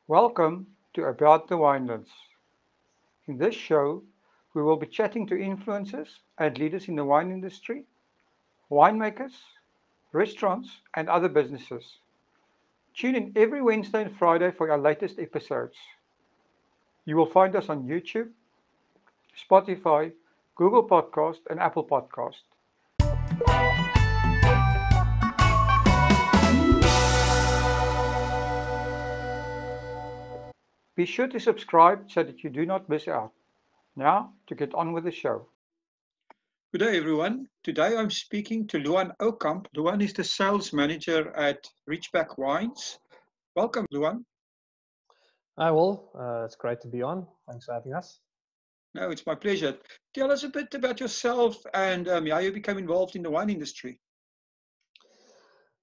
Welcome to About the Winelands. In this show, we will be chatting to influencers and leaders in the wine industry, winemakers, restaurants, and other businesses. Tune in every Wednesday and Friday for our latest episodes. You will find us on YouTube, Spotify, Google Podcast, and Apple Podcast. Be sure to subscribe so that you do not miss out. Now, to get on with the show. Good day, everyone. Today I'm speaking to Luan Aucamp. Luan is the sales manager at Ridgeback Wines. Welcome, Luan. Hi, Will. It's great to be on. Thanks for having us. No, it's my pleasure. Tell us a bit about yourself and how you became involved in the wine industry.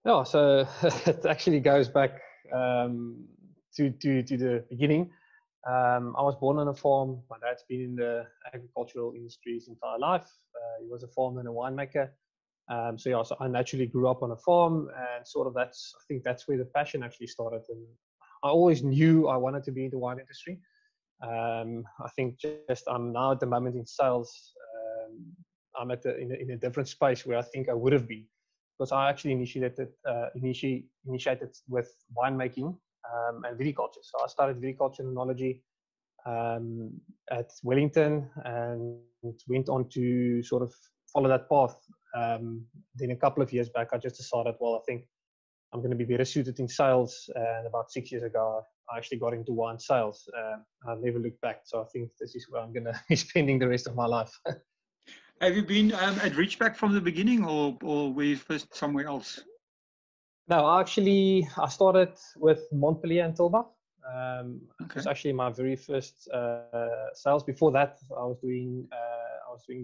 Yeah, so it actually goes back to the beginning. I was born on a farm. My dad's been in the agricultural industry his entire life. He was a farmer and a winemaker. So I naturally grew up on a farm, and I think that's where the passion actually started. And I always knew I wanted to be in the wine industry. I think just I'm now at the moment in sales. I'm in a different space where I think I would have been, because I actually initiated with winemaking and viticulture. So I started viticulture and enology at Wellington and went on to sort of follow that path. Then a couple of years back, I just decided, well, I think I'm going to be better suited in sales. And about 6 years ago, I actually got into wine sales. I never looked back. So I think this is where I'm going to be spending the rest of my life. Have you been at Ridgeback from the beginning or were you first somewhere else? No, I started with Montpellier and Tilbach. It was actually my very first sales. Before that, I was doing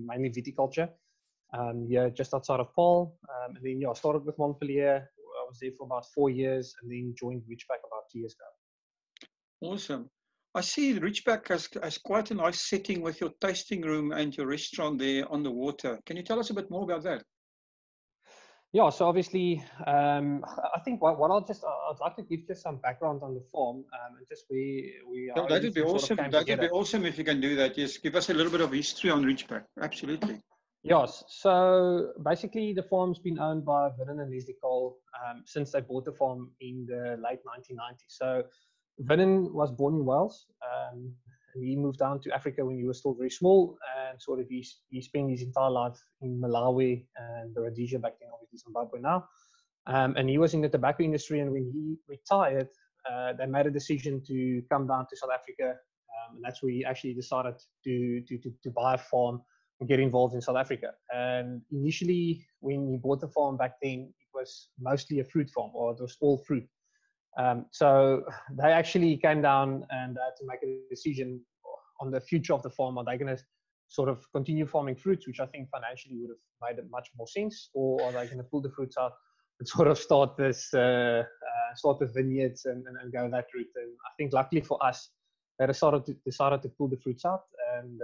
mainly viticulture. Just outside of Paarl. And then I started with Montpellier. I was there for about 4 years, and then joined Ridgeback about 2 years ago. Awesome. I see Ridgeback has quite a nice setting with your tasting room and your restaurant there on the water. Can you tell us a bit more about that? Yeah, so obviously, I think I'd like to give just some background on the farm, and just That would be awesome. That would be awesome if you can do that. Yes, give us a little bit of history on Ridgeback. Absolutely. Yes, so basically the farm's been owned by Vernon and Leslie Cole since they bought the farm in the late 1990s. So Vernon was born in Wales. And he moved down to Africa when he was still very small, and he spent his entire life in Malawi and Rhodesia, back then obviously Zimbabwe now. And he was in the tobacco industry, and when he retired, they made a decision to come down to South Africa, and that's where he actually decided to buy a farm and get involved in South Africa. And initially, when he bought the farm back then, it was mostly a fruit farm, or it was all fruit. So they actually came down and had to make a decision on the future of the farm. Are they going to sort of continue farming fruits, which I think financially would have made it much more sense, or are they going to pull the fruits out and sort of start with vineyards and go that route? And I think luckily for us, they decided to pull the fruits out, and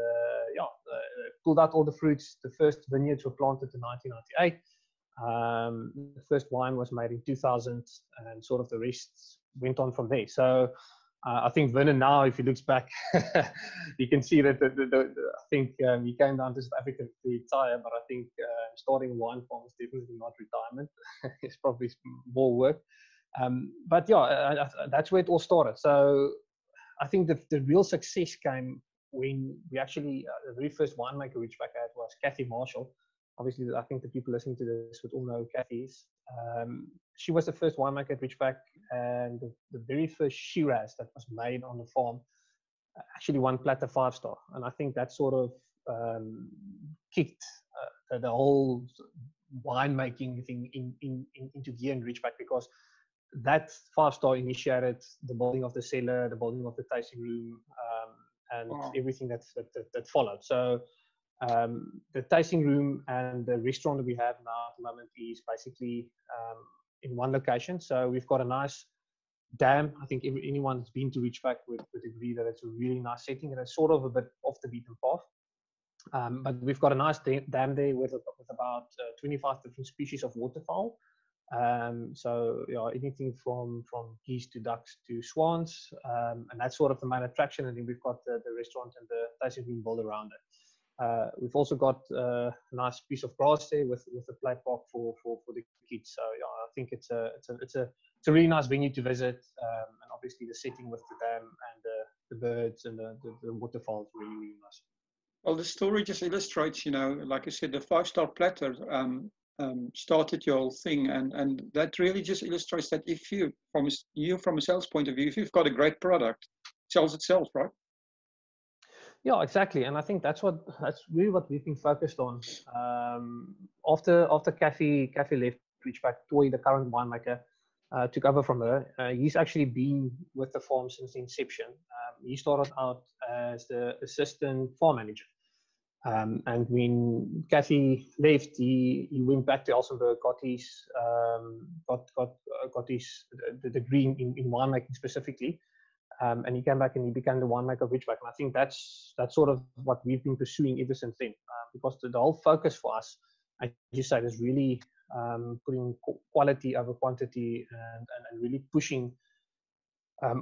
pulled out all the fruits. The first vineyards were planted in 1998. The first wine was made in 2000, and sort of the rest went on from there. So I think Vernon now, if he looks back, you can see that I think he came down to South Africa to retire, but I think starting a wine farm is definitely not retirement. It's probably more work. But that's where it all started. So I think the real success came when we actually, the very first winemaker Ridgeback had was Kathy Marshall. Obviously, I think the people listening to this would all know Kathy's. She was the first winemaker at Ridgeback, and the very first Shiraz that was made on the farm actually won Platter 5-star. And I think that sort of kicked the whole winemaking thing into gear in Ridgeback, because that 5-star initiated the building of the cellar, the building of the tasting room, and everything that followed. So the tasting room and the restaurant that we have now at the moment is basically in one location. So we've got a nice dam. I think anyone who's been to Ridgeback would agree that it's a really nice setting, and it's sort of a bit off the beaten path. But we've got a nice dam there with about 25 different species of waterfowl. So anything from geese to ducks to swans, and that's sort of the main attraction. And then we've got the restaurant and the tasting room built around it. We've also got a nice piece of grass there with a play park for the kids. So I think it's a really nice venue to visit, and obviously the setting with the dam and the birds and the waterfalls really really nice. Well, the story just illustrates, like I said, the five-star platter started your whole thing, and that really just illustrates that if from a sales point of view, if you've got a great product, it sells itself, right? Yeah, exactly, and I think that's really what we've been focused on. After Kathy left Ridgeback, Toy, the current winemaker, took over from her. He's actually been with the farm since the inception. He started out as the assistant farm manager, and when Kathy left, he went back to Elsenburg, got his the degree in winemaking specifically. And he came back and he became the winemaker of Ridgeback. And I think that's sort of what we've been pursuing ever since then, because the whole focus for us, as you said, is really putting quality over quantity and really pushing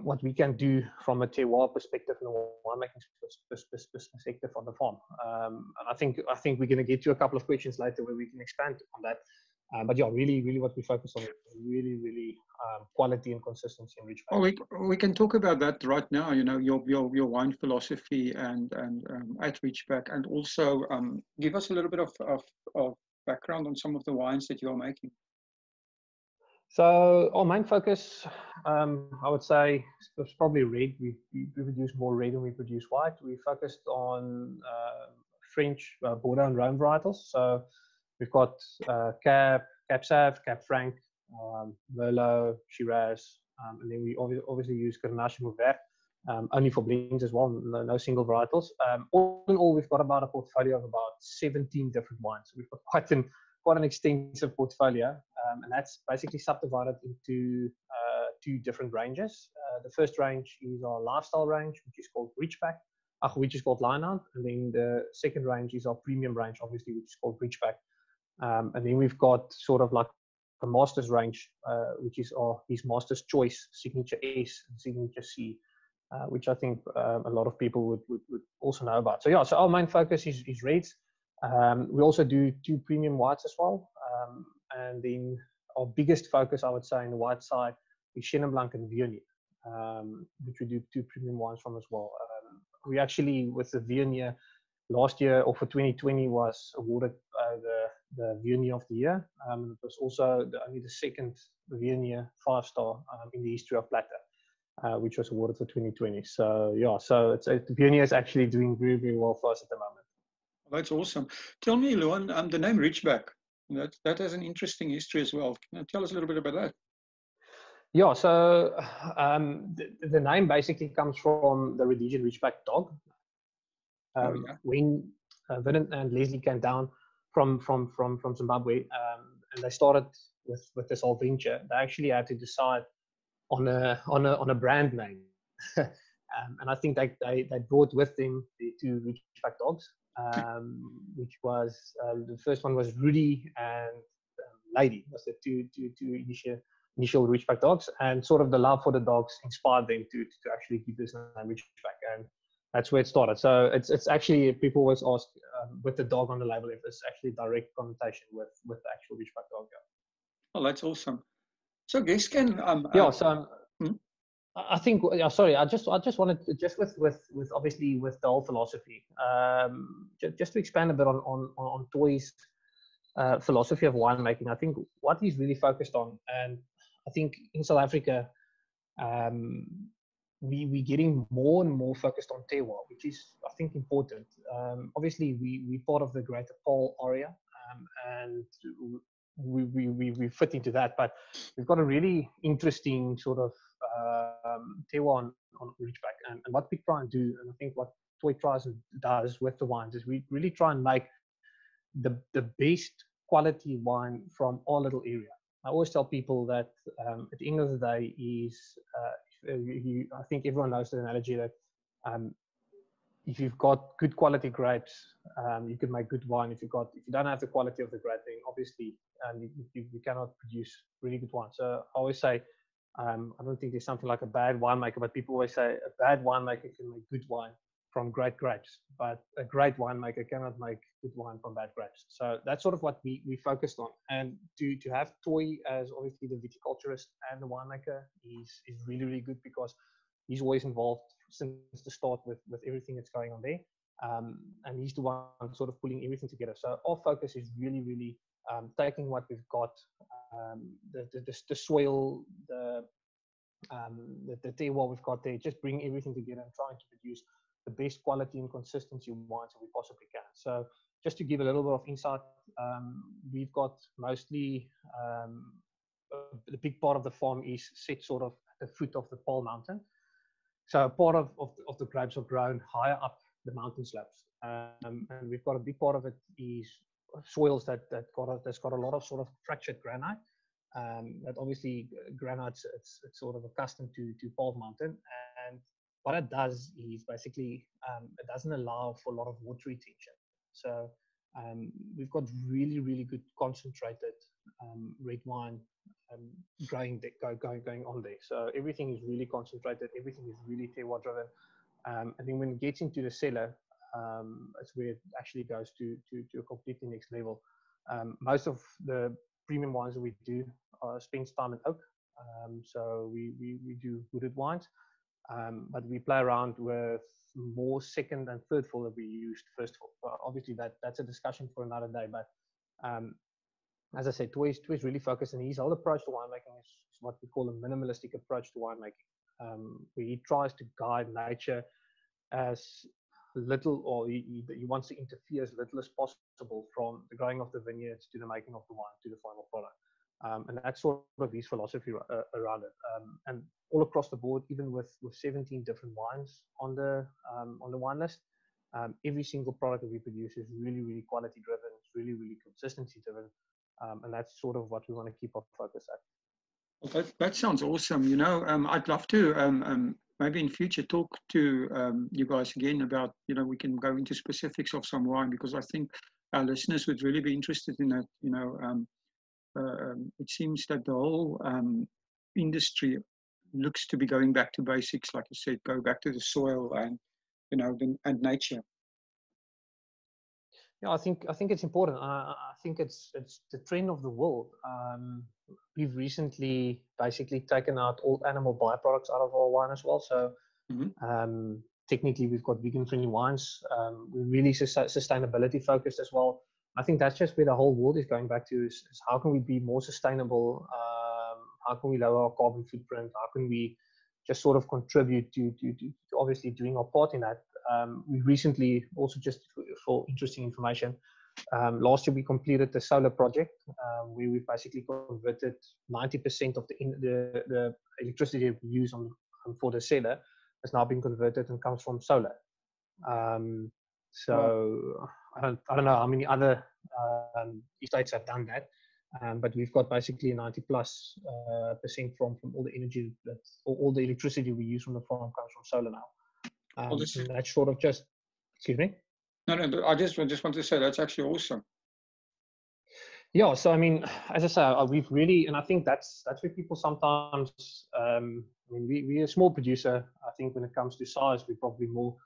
what we can do from a terroir perspective and a winemaking perspective on the farm. And I think we're going to get to a couple of questions later where we can expand on that. But yeah, really what we focus on is really quality and consistency in Ridgeback. Well, we can talk about that right now. Your wine philosophy and at Ridgeback, and also give us a little bit of background on some of the wines that you are making. So our main focus, I would say, is probably red. We produce more red than we produce white. We focused on French Bordeaux and Rhone varietals. So we've got Cab Sauv, Cab Franc, Merlot, Shiraz, and then we obviously use Grenache and Mourvèdre, only for blends as well, no single varietals. All in all, we've got about a portfolio of about 17 different wines. So we've got quite an extensive portfolio, and that's basically subdivided into two different ranges. The first range is our lifestyle range, which is called Ridgeback, which is called Luan, and then the second range is our premium range, obviously, which is called Ridgeback. And then we've got sort of like a master's range, which is his master's choice, signature S and signature C, which I think a lot of people would also know about. So yeah, so our main focus is reds. We also do two premium whites as well. And then our biggest focus, I would say, in the white side is Chenin Blanc and Viognier, which we do two premium wines from as well. We actually, with the Viognier, last year, or for 2020, was awarded the Viognier of the Year. It was also only the second Viognier 5-star in the history of Platter, which was awarded for 2020. So yeah, so Viognier is actually doing very, very well for us at the moment. That's awesome. Tell me, Luan, the name Ridgeback, that has an interesting history as well. Can you tell us a little bit about that? Yeah, so the name basically comes from the Rhodesian Ridgeback dog. When Vincent and Leslie came down from Zimbabwe, and they started with this whole venture, they actually had to decide on a brand name. And I think they brought with them the two Ridgeback dogs, which was the first one was Rudy and Lady, was the two initial Ridgeback dogs, and sort of the love for the dogs inspired them to actually keep this name Ridgeback, and that's where it started. So it's actually, people always ask with the dog on the label if it's actually direct connotation with the actual Ridgeback dog. Yeah. Oh, that's awesome. So guests can I think, sorry, I just wanted to, just with obviously with the whole philosophy, just to expand a bit on Toy's philosophy of winemaking. I think what he's really focused on, and I think in South Africa, we're getting more and more focused on terroir, which is, I think, important. Obviously, we're part of the greater Paarl area, and we fit into that, but we've got a really interesting sort of terroir on Ridgeback, and what we try and do, and I think what Toy tries and does with the wines, is we really try and make the best quality wine from our little area. I always tell people that at the end of the day is, I think everyone knows the analogy that if you've got good quality grapes, you can make good wine. If you don't have the quality of the grape, then obviously you cannot produce really good wine. So I always say, I don't think there's something like a bad winemaker, but people always say a bad winemaker can make good wine from great grapes, but a great winemaker cannot make good wine from bad grapes. So that's sort of what we focused on. And to have Toy as obviously the viticulturist and the winemaker is really, really good, because he's always involved since the start with everything that's going on there. And he's the one sort of pulling everything together. So our focus is really, really taking what we've got, the soil, the terroir we've got there, just bring everything together and trying to produce the best quality and consistency wines that we possibly can. So just to give a little bit of insight, we've got mostly the big part of the farm is set sort of at the foot of the Paarl mountain. So part of the grapes are grown higher up the mountain slopes, and we've got a big part of it is soils that's got a lot of sort of fractured granite. That obviously granite's it's sort of accustomed to Paarl mountain, and what it does is basically it doesn't allow for a lot of water retention. So we've got really, really good concentrated red wine going on there. So everything is really concentrated, everything is really terroir driven. And then when it gets into the cellar, it's where it actually goes to a completely next level. Most of the premium wines that we do spends time in oak. So we do wooded wines, but we play around with more second and third fill that we used first fill. Well, obviously that's a discussion for another day, but as I said, Toy is really focused, and his whole approach to winemaking is what we call a minimalistic approach to winemaking, where he tries to guide nature as little, or he wants to interfere as little as possible from the growing of the vineyards to the making of the wine to the final product. And that's sort of his philosophy around it. And all across the board, even with 17 different wines on the wine list, every single product that we produce is really, really quality driven. It's really, really consistency driven. And that's sort of what we want to keep our focus at. Well, that sounds awesome. You know, I'd love to maybe in future talk to you guys again about, you know, we can go into specifics of some wine, because I think our listeners would really be interested in that. You know, it seems that the whole industry looks to be going back to basics, like you said, go back to the soil and, you know, and nature. Yeah, I think it's important. I think it's the trend of the world. We've recently basically taken out all animal byproducts out of our wine as well. So technically, we've got vegan-friendly wines. We're really sustainability focused as well. I think that's just where the whole world is going back to: is how can we be more sustainable? How can we lower our carbon footprint? How can we just sort of contribute to obviously doing our part in that? We recently also, just for interesting information, last year we completed the solar project, where we basically converted 90% of the electricity we use for the cellar has now been converted and comes from solar. So I don't know how many other estates have done that, but we've got basically 90+% from all the energy all the electricity we use from the farm comes from solar now. Well, and that's sort of just, excuse me. No, I just want to say that's actually awesome. Yeah, so I mean, as I say, we've really, and I think that's where people sometimes, I mean, we're a small producer. I think when it comes to size, we're probably more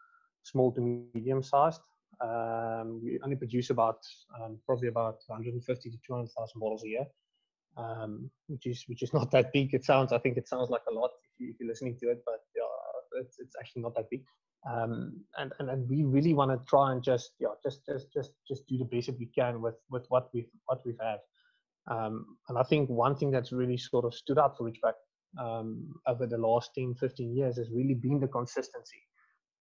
small to medium sized. We only produce probably about 150 to 200,000 bottles a year, which is not that big. I think it sounds like a lot if you're listening to it, but yeah, it's actually not that big. And we really want to try and just do the best that we can with what we've had. And I think one thing that's really sort of stood out for Ridgeback over the last 10-15 years has really been the consistency.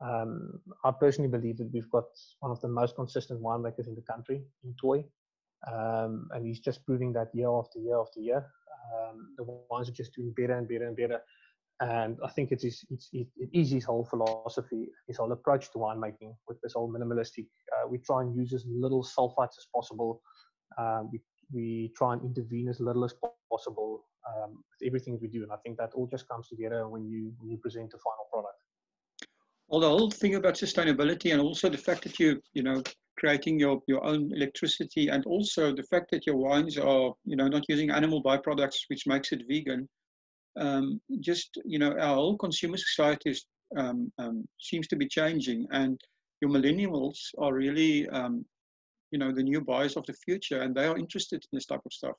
I personally believe that we've got one of the most consistent winemakers in the country in Toy, and he's just proving that year after year after year. The wines are just doing better and better and better. And I think it is his whole philosophy, his whole approach to winemaking with this whole minimalistic. We try and use as little sulfites as possible. We try and intervene as little as possible with everything we do. And I think that all just comes together when you present the final product. Well, the whole thing about sustainability and also the fact that you creating your own electricity, and also the fact that your wines are, not using animal byproducts, which makes it vegan. Just, our whole consumer society seems to be changing, and your millennials are really, the new buyers of the future, and they are interested in this type of stuff.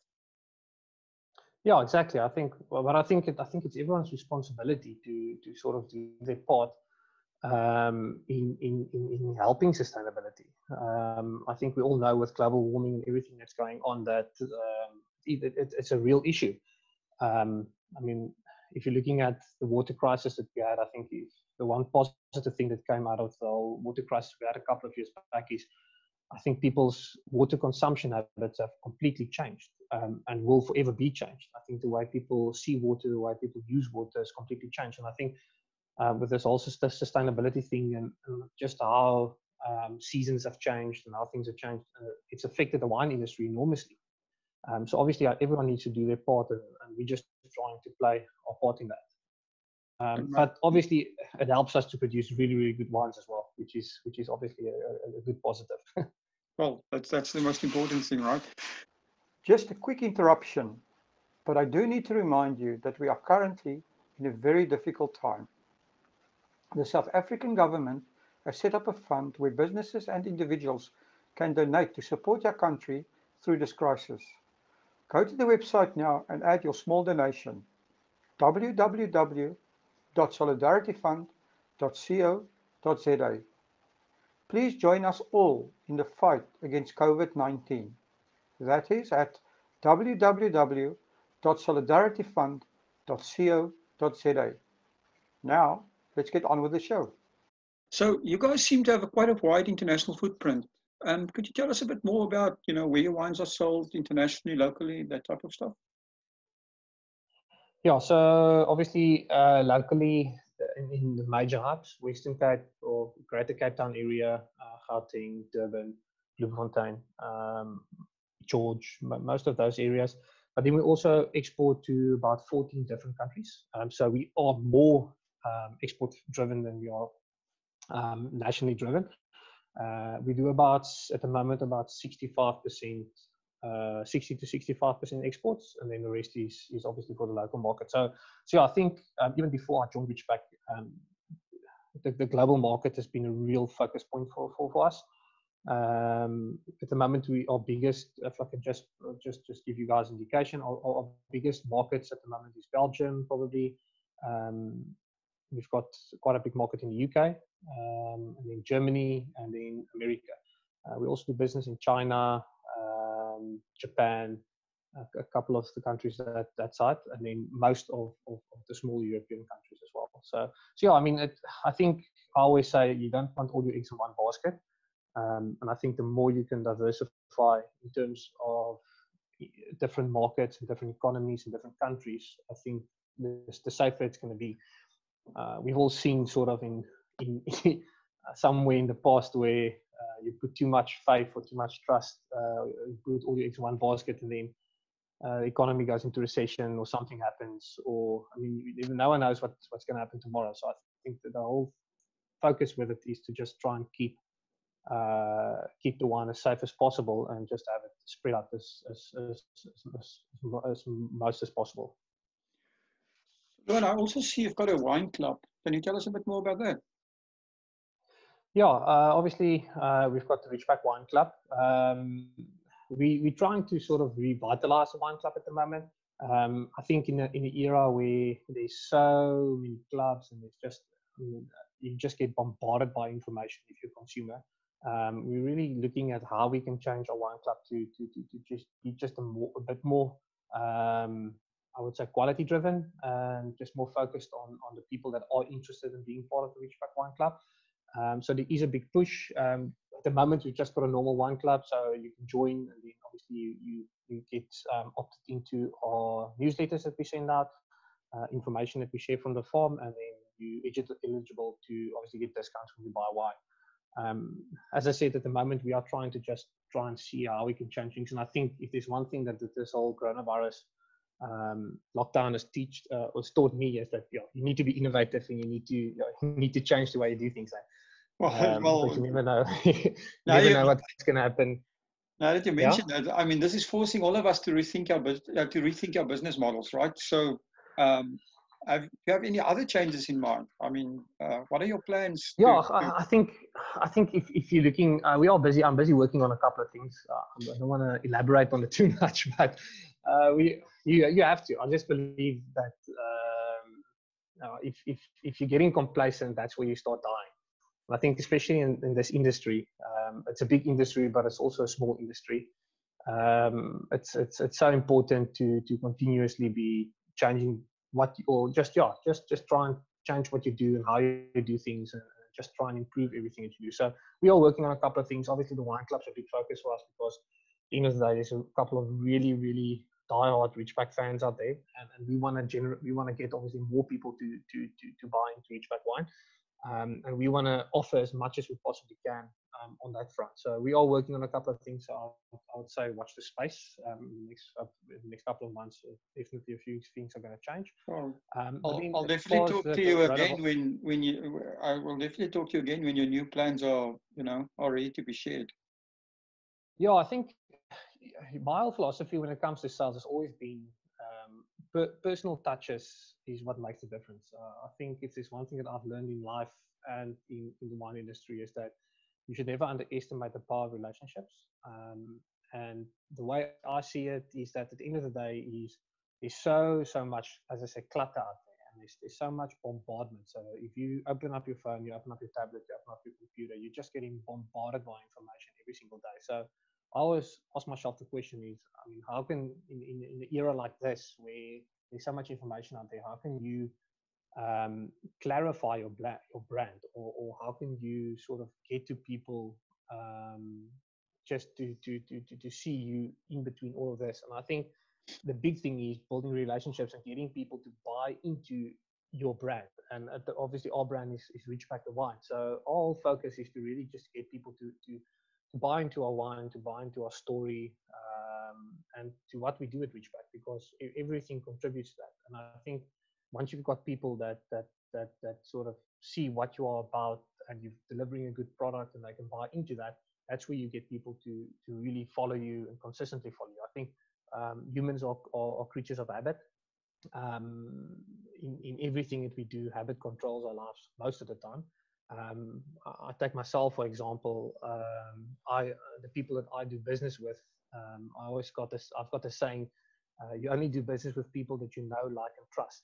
Yeah, exactly. I think, but I think it's everyone's responsibility to sort of do their part in helping sustainability. I think we all know with global warming and everything that's going on that it's a real issue. I mean, if you're looking at the water crisis that we had, I think the one positive thing that came out of the whole water crisis we had a couple of years back is I think people's water consumption habits have completely changed and will forever be changed. I think the way people see water, the way people use water has completely changed. And I think with this also sustainability thing and just how seasons have changed and how things have changed, it's affected the wine industry enormously. So obviously everyone needs to do their part, and we're just trying to play our part in that. But obviously it helps us to produce really, really good wines as well, which is obviously a good positive. Well, that's the most important thing, right? Just a quick interruption, but I do need to remind you that we are currently in a very difficult time. The South African government has set up a fund where businesses and individuals can donate to support their country through this crisis. Go to the website now and add your small donation: www.solidarityfund.co.za. Please join us all in the fight against COVID-19. That is at www.solidarityfund.co.za. Now, let's get on with the show. So you guys seem to have quite a wide international footprint. Could you tell us a bit more about, where your wines are sold internationally, locally, that type of stuff? Yeah, so obviously locally in the major hubs, Western Cape or Greater Cape Town area, Gauteng, Durban, Bloemfontein, George, most of those areas. But then we also export to about 14 different countries. So we are more export driven than we are nationally driven. We do at the moment, about 65%, 60 to 65% exports, and then the rest is obviously for the local market. So yeah, I think even before I joined Ridgeback, the global market has been a real focus point for us. At the moment, our biggest, if I can just give you guys an indication, our biggest markets at the moment is Belgium, probably. We've got quite a big market in the UK, and then Germany, and then America. We also do business in China, Japan, a couple of the countries that side, and then most of the small European countries as well. So yeah, I mean, I think I always say you don't want all your eggs in one basket. And I think the more you can diversify in terms of different markets and different economies and different countries, I think the safer it's going to be. We've all seen sort of in somewhere in the past where you put too much faith or too much trust, you put all your eggs in one basket, and then the economy goes into recession or something happens, or I mean, no one knows what's going to happen tomorrow. So I think that the whole focus with it is to just try and keep the wine as safe as possible and just have it spread out as most as possible. Luan, I also see you've got a wine club. Can you tell us a bit more about that? Yeah, obviously we've got the Ridgeback Wine Club. We're trying to sort of revitalize the wine club at the moment. I think in an era where there's so many clubs and it's just you just get bombarded by information if you're a consumer. We're really looking at how we can change our wine club to just be just a bit more, I would say, quality driven, and just more focused on the people that are interested in being part of the Ridgeback Wine Club. So there is a big push. At the moment, we've just got a normal wine club, so you can join, and then obviously you get opted into our newsletters that we send out, information that we share from the farm, and then you're eligible to obviously get discounts when you buy wine. As I said, at the moment, we are trying to just try and see how we can change things. And I think if there's one thing that this whole coronavirus lockdown has taught me is that you need to be innovative and you need to change the way you do things. Because you never know, you now never you, know what's going to happen. now that you Yeah. mentioned that, I mean, this is forcing all of us to rethink our business models, right? So, do you have any other changes in mind? I mean, what are your plans Yeah, to I think if you're looking, we are busy. I'm busy working on a couple of things. I don't want to elaborate on it too much, but you have to. I just believe that if you're getting complacent, that's where you start dying. And I think especially in this industry, it's a big industry, but it's also a small industry. It's so important to continuously be changing or just try and change what you do and how you do things, and just try and improve everything that you do. So we are working on a couple of things. Obviously, the wine club's a big focus for us because at the end of the day, there's a couple of really diehard Ridgeback fans out there, and we want to get obviously more people to buy into Ridgeback wine. And we want to offer as much as we possibly can on that front. So we are working on a couple of things. So I would say watch the space. In the next couple of months, definitely a few things are going to change. I'll definitely talk to you again when you. I will definitely talk to you again when your new plans are ready to be shared. Yeah, I think my whole philosophy when it comes to sales has always been personal touches is what makes the difference. I think if there's one thing that I've learned in life and in the wine industry is that you should never underestimate the power of relationships. And the way I see it is that at the end of the day, there's so much, as I say, clutter out there, and there's so much bombardment. So if you open up your phone, you open up your tablet, you open up your computer, you're just getting bombarded by information every single day. So I always ask myself the question is, I mean, how can, in an era like this, where there's so much information out there, how can you clarify your brand, or how can you sort of get to people just to see you in between all of this? And I think the big thing is building relationships and getting people to buy into your brand. And obviously our brand is Ridgeback the Wine. So our focus is to really just get people to buy into our wine, to buy into our story, and to what we do at Ridgeback, because everything contributes to that. And I think once you've got people that sort of see what you are about and you're delivering a good product and they can buy into that, that's where you get people to really follow you and consistently follow you. I think humans are creatures of habit. In everything that we do, habit controls our lives most of the time. I take myself for example. The people that I do business with, I've got this saying: you only do business with people that you know, like, and trust,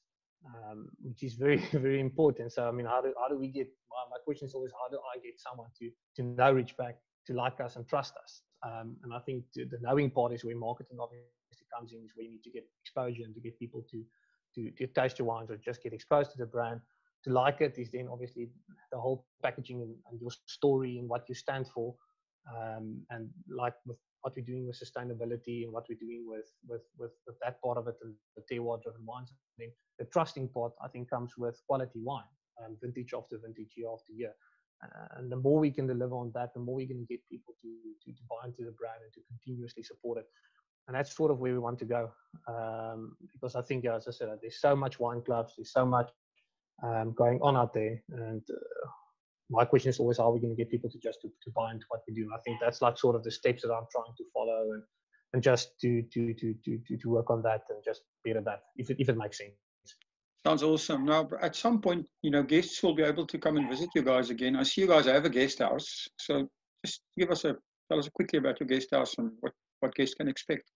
which is very very important. So I mean, how do we get? My question is always, how do I get someone to know Ridgeback, to like us and trust us? And I think the knowing part is where marketing obviously comes in, is where you need to get exposure and to get people to taste your wines or just get exposed to the brand. To like it is then obviously the whole packaging and your story and what you stand for, and like with what we're doing with sustainability and what we're doing with that part of it, and the terroir driven wines. And then the trusting part, I think, comes with quality wine, vintage after vintage, year after year. And the more we can deliver on that, the more we can get people to buy into the brand and to continuously support it. And that's sort of where we want to go, because I think, as I said, there's so much wine clubs, there's so much going on out there, and my question is always, how are we going to get people to buy into what we do? And I think that's like sort of the steps that I'm trying to follow, and just to work on that and just better that, if it makes sense. Sounds awesome. Now, at some point, guests will be able to come and visit you guys again. I see you guys have a guest house, so just tell us quickly about your guest house and what guests can expect.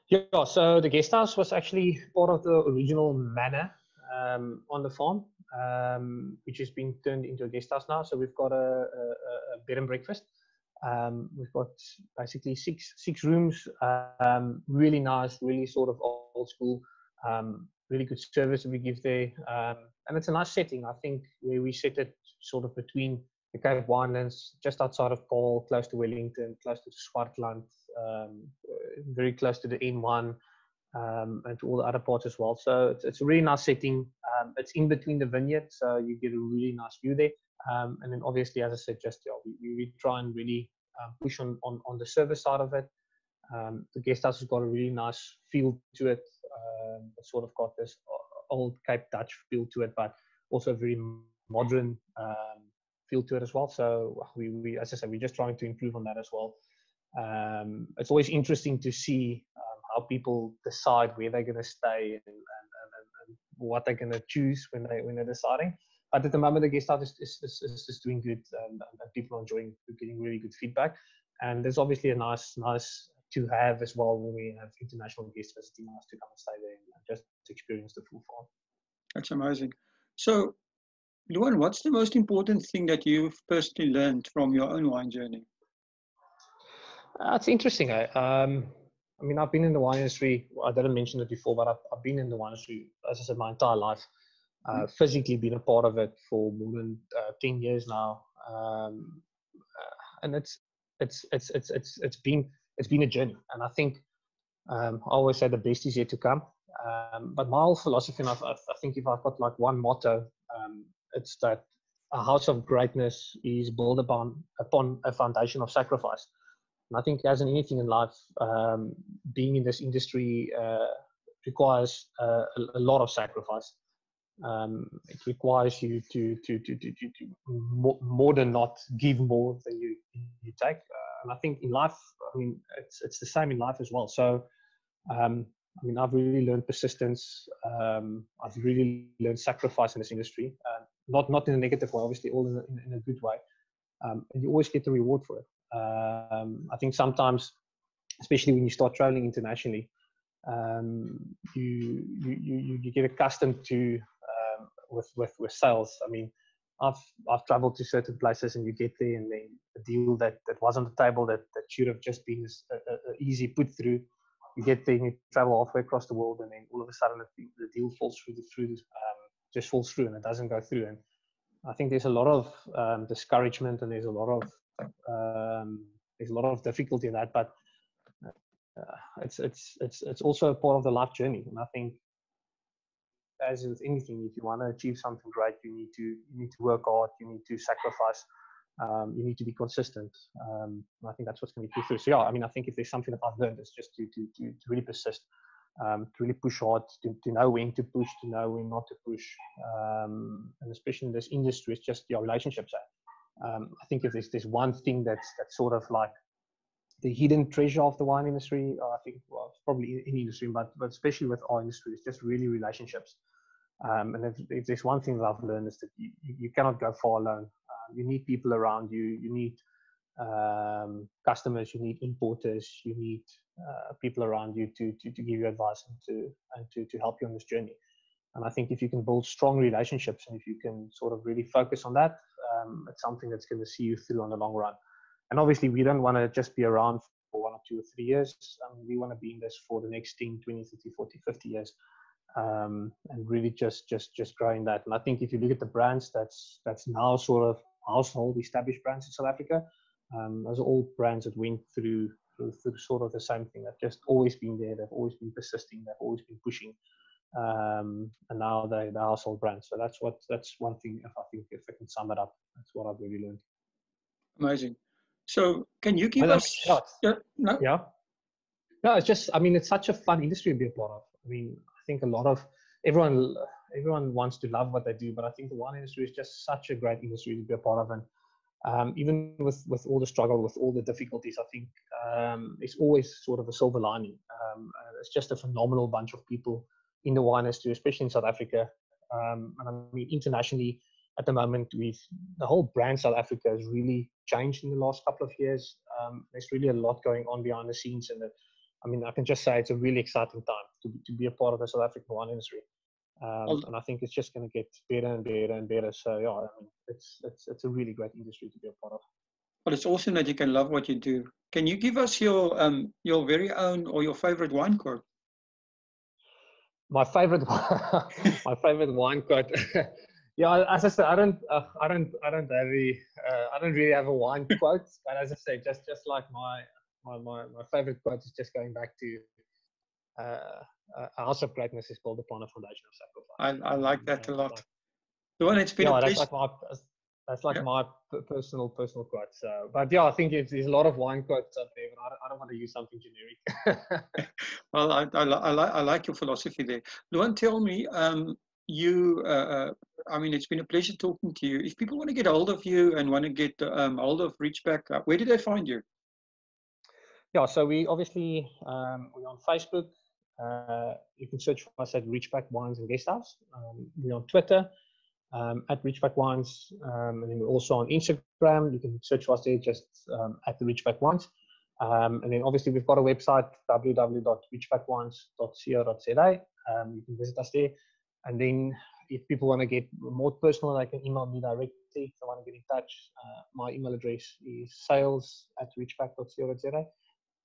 Yeah, so the guest house was actually part of the original manor on the farm, which has been turned into a guest house now. So we've got a bed and breakfast. We've got basically six rooms, really nice, really sort of old school, really good service that we give there. And it's a nice setting, I think, where we set it sort of between the Cape Winelands, just outside of Paarl, close to Wellington, close to Swartland, very close to the N1, and to all the other parts as well. So it's a really nice setting. It's in between the vineyard, so you get a really nice view there. And then obviously, as I said, just we try and really push on the service side of it. The guest house has got a really nice feel to it. It's sort of got this old Cape Dutch feel to it, but also a very modern feel to it as well. So we, as I said, we're just trying to improve on that as well. It's always interesting to see how people decide where they're going to stay and what they're going to choose when they're deciding. But at the moment, the guest house is doing good, and people are enjoying, getting really good feedback. And there's obviously a nice to have as well when we have international guests visiting us to come and stay there and just experience the full farm. That's amazing. So, Luan, what's the most important thing that you've personally learned from your own wine journey? It's interesting. I mean, I've been in the wine industry. I didn't mention it before, but I've been in the wine industry, as I said, my entire life. Physically been a part of it for more than 10 years now, and it's been a journey. And I think I always say the best is yet to come. But my whole philosophy, and I think if I've got like one motto, it's that a house of greatness is built upon a foundation of sacrifice. And I think, as in anything in life, being in this industry requires a lot of sacrifice. It requires you to more than not give more than you take. And I think in life, I mean, it's the same in life as well. So, I mean, I've really learned persistence. I've really learned sacrifice in this industry. Not in a negative way, obviously, all in a good way. And you always get the reward for it. I think sometimes, especially when you start traveling internationally, you get accustomed to with sales. I mean, I've traveled to certain places and you get there and then a deal that was on the table that should have just been a easy put through. You get there and you travel halfway across the world and then all of a sudden the deal falls just falls through and it doesn't go through. And I think there's a lot of discouragement and there's a lot of difficulty in that, but it's also a part of the life journey. And I think, as with anything, if you want to achieve something great, you need to work hard, you need to sacrifice, you need to be consistent. I think that's what's going to be through. So yeah, I mean, I think if there's something that I've learned, it's just to really persist, to really push hard, to know when to push, to know when not to push, and especially in this industry, it's just your relationships. I think if there's one thing that's sort of like the hidden treasure of the wine industry, I think, well, probably any industry, but especially with our industry, it's just really relationships. And if there's one thing that I've learned is that you cannot go far alone. You need people around you. You need customers. You need importers. You need people around you to give you advice and to help you on this journey. And I think if you can build strong relationships and if you can sort of really focus on that, it's something that's going to see you through on the long run. And obviously, we don't want to just be around for 1 or 2 or 3 years. We want to be in this for the next 10, 20, 30, 40, 50 years. And really just growing that. And I think if you look at the brands that's now sort of household established brands in South Africa, those are all brands that went through sort of the same thing. They've just always been there. They've always been persisting. They've always been pushing. And now they're the household brands. So that's one thing. If I can sum it up, that's what I've really learned. Amazing. So can you give us? No, it's just, I mean, it's such a fun industry to be a part of. I mean, I think everyone wants to love what they do, but I think the wine industry is just such a great industry to be a part of. And even with all the struggle, with all the difficulties, I think it's always sort of a silver lining. It's just a phenomenal bunch of people in the wine industry, especially in South Africa. And I mean, internationally, at the moment, the whole brand South Africa has really changed in the last couple of years. There's really a lot going on behind the scenes, and I mean, I can just say it's a really exciting time to be a part of the South African wine industry. And I think it's just going to get better and better and better. So yeah, I mean, it's a really great industry to be a part of. Well, it's awesome that you can love what you do. Can you give us your very own or your favorite wine quote? My favorite wine quote. Yeah, as I said, I don't really have a wine quote, but as I say, just like my favorite quote is just going back to a house of greatness is built upon a foundation of sacrifice. I like that a lot. Luan, it's been a pleasure. That's like Yeah. my personal quote. So, but yeah, I think there's a lot of wine quotes out there, but I don't want to use something generic. Well, I like your philosophy there. Luan, tell me, I mean, it's been a pleasure talking to you. If people want to get hold of you and want to get hold of Ridgeback, where do they find you? Yeah, so we obviously we're on Facebook. You can search for us at Ridgeback Wines and Guesthouse. We're on Twitter at Ridgeback Wines, and then we're also on Instagram. You can search for us there just at the Ridgeback Wines. And then obviously we've got a website, www.ridgebackwines.co.za. You can visit us there. And then if people want to get more personal, they can email me directly. If they want to get in touch, my email address is sales@ridgeback.co.za.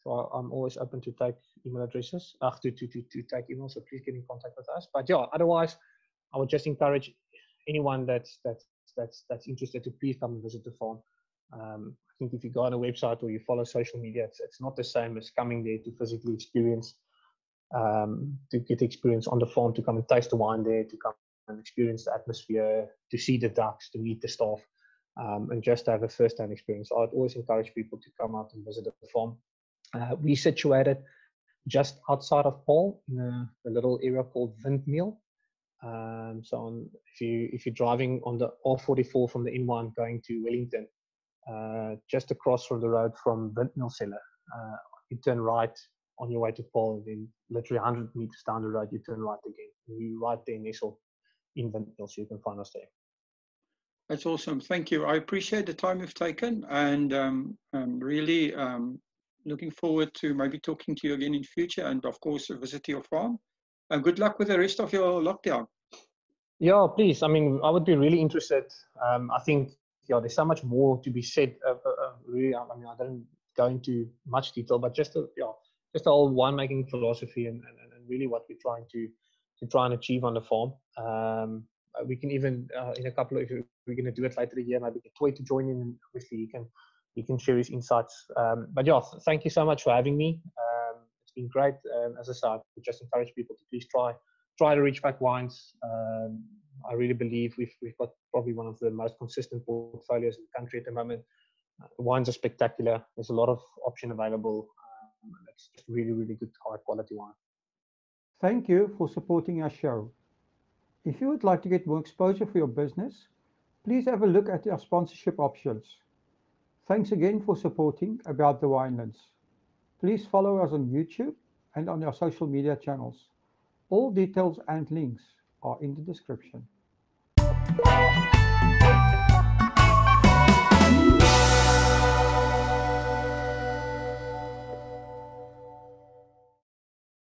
So I'm always open to take email addresses, to take emails. So please get in contact with us. But yeah, otherwise, I would just encourage anyone that's interested to please come and visit the farm. I think if you go on a website or you follow social media, it's not the same as coming there to physically experience, to get experience on the farm, to come and taste the wine there, to come and experience the atmosphere, to see the ducks, to meet the staff, and just have a first-hand experience. I'd always encourage people to come out and visit the farm. We're situated just outside of Paarl in a little area called Windmeal. So if you're driving on the R44 from the N1 going to Wellington, just across from the road from Windmeal Cellar, you turn right on your way to Paarl, and then literally 100 meters down the road, you turn right again. You're right there nestled in Windmeal, so you can find us there. That's awesome. Thank you. I appreciate the time you've taken, and really looking forward to maybe talking to you again in future, and of course visit your farm. And good luck with the rest of your lockdown. Yeah, please. I mean, I would be really interested. I think there's so much more to be said. Really, I mean, I don't go into much detail, but just the whole winemaking philosophy and really what we're trying to try and achieve on the farm. We can even in a couple of, if we're going to do it later the year, maybe get Toy to join in, and obviously he can share his insights. But yeah, thank you so much for having me. It's been great. As I said, I would just encourage people to please try the Ridgeback wines. I really believe we've got probably one of the most consistent portfolios in the country at the moment. The wines are spectacular. There's a lot of option available. It's just really, really good, high quality wine. Thank you for supporting our show. If you would like to get more exposure for your business, please have a look at our sponsorship options. Thanks again for supporting About the Winelands. Please follow us on YouTube and on our social media channels. All details and links are in the description.